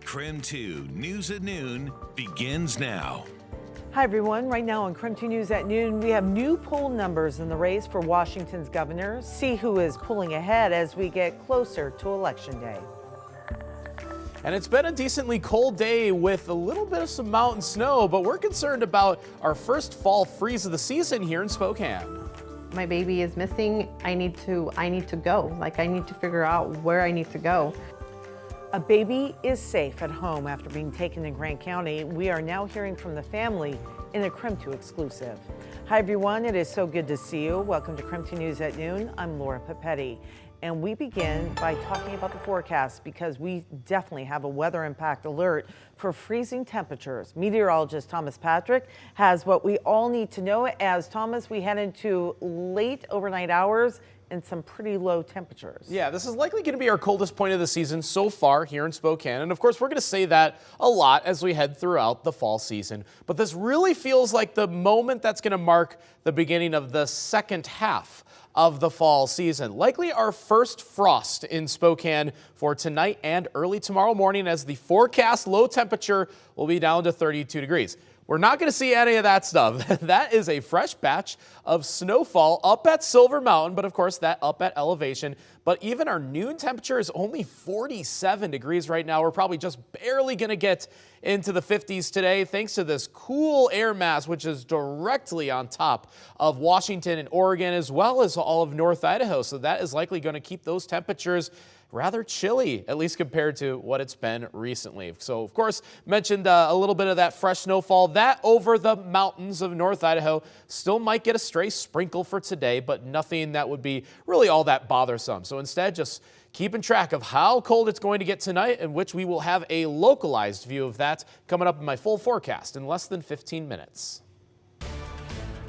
KREM 2 News at Noon begins now. Hi everyone, right now on KREM 2 News at Noon, we have new poll numbers in the race for Washington's governor. See who is pulling ahead as we get closer to Election Day. And it's been a decently cold day with a little bit of some mountain snow, but we're concerned about our first fall freeze of the season here in Spokane. My baby is missing. I need to go. I need to figure out where I need to go. A baby is safe at home after being taken in Grant County. We are now hearing from the family in a KREM 2 exclusive. Hi everyone, it is so good to see you. Welcome to KREM 2 News at Noon. I'm Laura Papetti. And we begin by talking about the forecast because we definitely have a weather impact alert for freezing temperatures. Meteorologist Thomas Patrick has what we all need to know as, Thomas, we head into late overnight hours and some pretty low temperatures. Yeah, this is likely going to be our coldest point of the season so far here in Spokane. And of course, we're going to say that a lot as we head throughout the fall season. But this really feels like the moment that's going to mark the beginning of the second half of the fall season. Likely our first frost in Spokane for tonight and early tomorrow morning as the forecast low temperature will be down to 32 degrees. We're not going to see any of that stuff. That is a fresh batch of snowfall up at Silver Mountain, but of course that up at elevation. But even our noon temperature is only 47 degrees right now. We're probably just barely going to get into the 50s today thanks to this cool air mass, which is directly on top of Washington and Oregon, as well as all of North Idaho. So that is likely going to keep those temperatures rather chilly, at least compared to what it's been recently. So, of course, mentioned a little bit of that fresh snowfall. That over the mountains of North Idaho still might get a stray sprinkle for today, but nothing that would be really all that bothersome. So instead, just keeping track of how cold it's going to get tonight, in which we will have a localized view of that coming up in my full forecast in less than 15 minutes.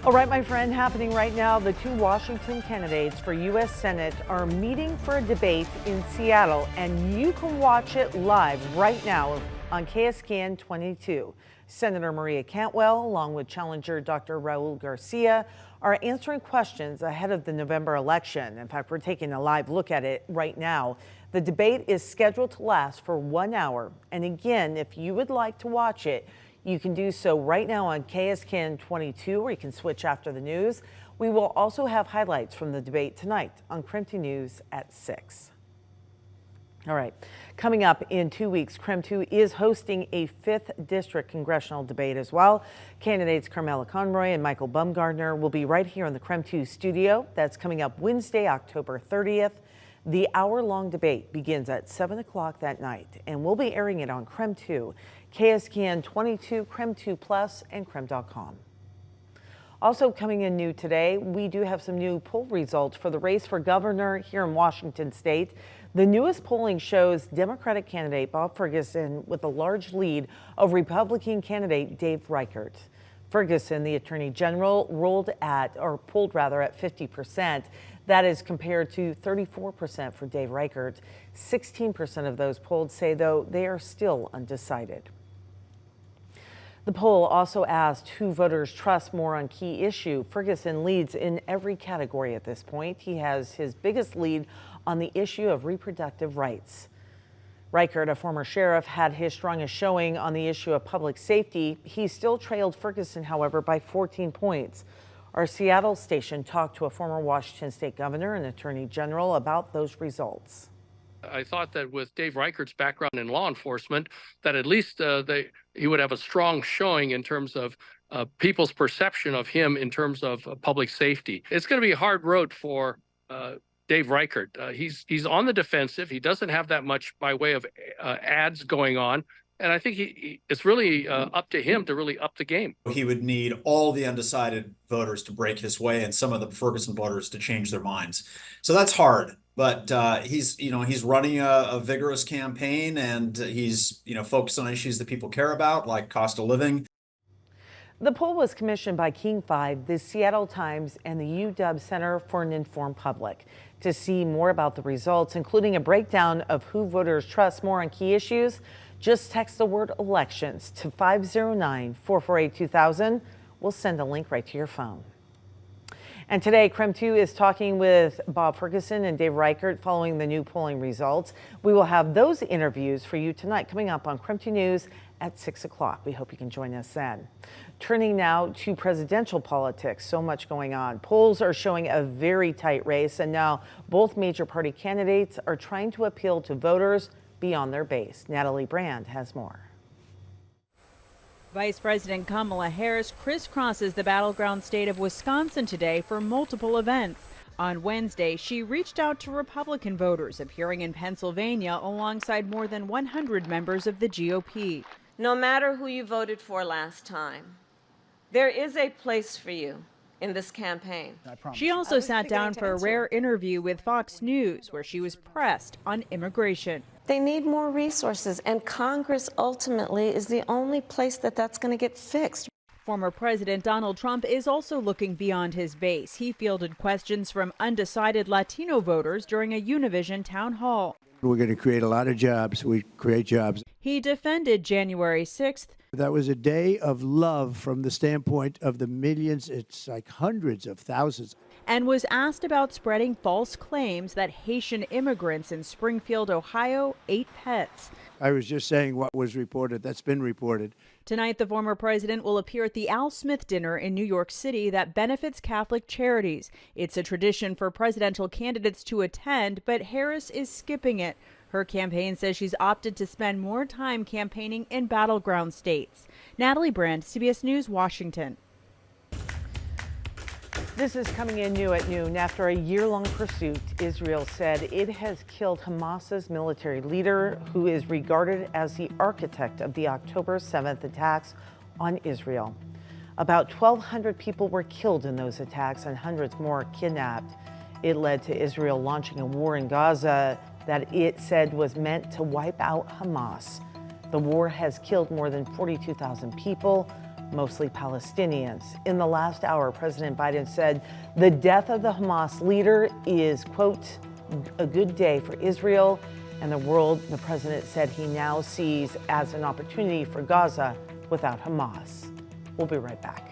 All right, my friend, happening right now, the two Washington candidates for U.S. Senate are meeting for a debate in Seattle, and you can watch it live right now on KSKN 22. Senator Maria Cantwell, along with challenger Dr. Raul Garcia, are answering questions ahead of the November election. In fact, we're taking a live look at it right now. The debate is scheduled to last for 1 hour. And again, if you would like to watch it, you can do so right now on KSKN 22, or you can switch after the news. We will also have highlights from the debate tonight on KREM 2 News at 6. All right, coming up in 2 weeks, KREM 2 is hosting a 5th District congressional debate as well. Candidates Carmela Conroy and Michael Bumgardner will be right here in the KREM 2 studio. That's coming up Wednesday, October 30th. The hour-long debate begins at 7 o'clock that night, and we'll be airing it on KREM 2, KSKN 22, KREM 2 Plus, and KREM.com. Also coming in new today, we do have some new poll results for the race for governor here in Washington state. The newest polling shows Democratic candidate Bob Ferguson with a large lead over Republican candidate Dave Reichert. Ferguson, the Attorney General, polled at 50%. That is compared to 34% for Dave Reichert. 16% of those polled say, though, they are still undecided. The poll also asked who voters trust more on key issue. Ferguson leads in every category at this point. He has his biggest lead on the issue of reproductive rights. Reichert, a former sheriff, had his strongest showing on the issue of public safety. He still trailed Ferguson, however, by 14 points. Our Seattle station talked to a former Washington state governor and attorney general about those results. I thought that with Dave Reichert's background in law enforcement, that at least he would have a strong showing in terms of people's perception of him in terms of public safety. It's going to be a hard road for Dave Reichert. He's on the defensive. He doesn't have that much by way of ads going on. And I think it's really up to him to really up the game. He would need all the undecided voters to break his way and some of the Ferguson voters to change their minds. So that's hard. But he's running a vigorous campaign, and he's focused on issues that people care about, like cost of living. The poll was commissioned by King 5, the Seattle Times, and the UW Center for an Informed Public. To see more about the results, including a breakdown of who voters trust more on key issues, just text the word elections to 509-448-2000. We'll send a link right to your phone. And today, KREM 2 is talking with Bob Ferguson and Dave Reichert following the new polling results. We will have those interviews for you tonight coming up on KREM 2 News at 6 o'clock. We hope you can join us then. Turning now to presidential politics, so much going on. Polls are showing a very tight race, and now both major party candidates are trying to appeal to voters beyond their base. Natalie Brand has more. Vice President Kamala Harris crisscrosses the battleground state of Wisconsin today for multiple events. On Wednesday, she reached out to Republican voters, appearing in Pennsylvania alongside more than 100 members of the GOP. No matter who you voted for last time, there is a place for you in this campaign. She also sat down for a rare interview with Fox News, where she was pressed on immigration. They need more resources, and Congress ultimately is the only place that's going to get fixed. Former President Donald Trump is also looking beyond his base. He fielded questions from undecided Latino voters during a Univision town hall. We're going to create a lot of jobs. We create jobs. He defended January 6th. That was a day of love from the standpoint of the millions. It's like hundreds of thousands. And was asked about spreading false claims that Haitian immigrants in Springfield, Ohio, ate pets. I was just saying what was reported. That's been reported. Tonight, the former president will appear at the Al Smith dinner in New York City that benefits Catholic charities. It's a tradition for presidential candidates to attend, but Harris is skipping it. Her campaign says she's opted to spend more time campaigning in battleground states. Natalie Brand, CBS News, Washington. This is coming in new at noon. After a year-long pursuit, Israel said it has killed Hamas's military leader, who is regarded as the architect of the October 7th attacks on Israel. About 1,200 people were killed in those attacks and hundreds more kidnapped. It led to Israel launching a war in Gaza that it said was meant to wipe out Hamas. The war has killed more than 42,000 people, mostly Palestinians. In the last hour, President Biden said the death of the Hamas leader is, quote, a good day for Israel and the world. The president said he now sees as an opportunity for Gaza without Hamas. We'll be right back.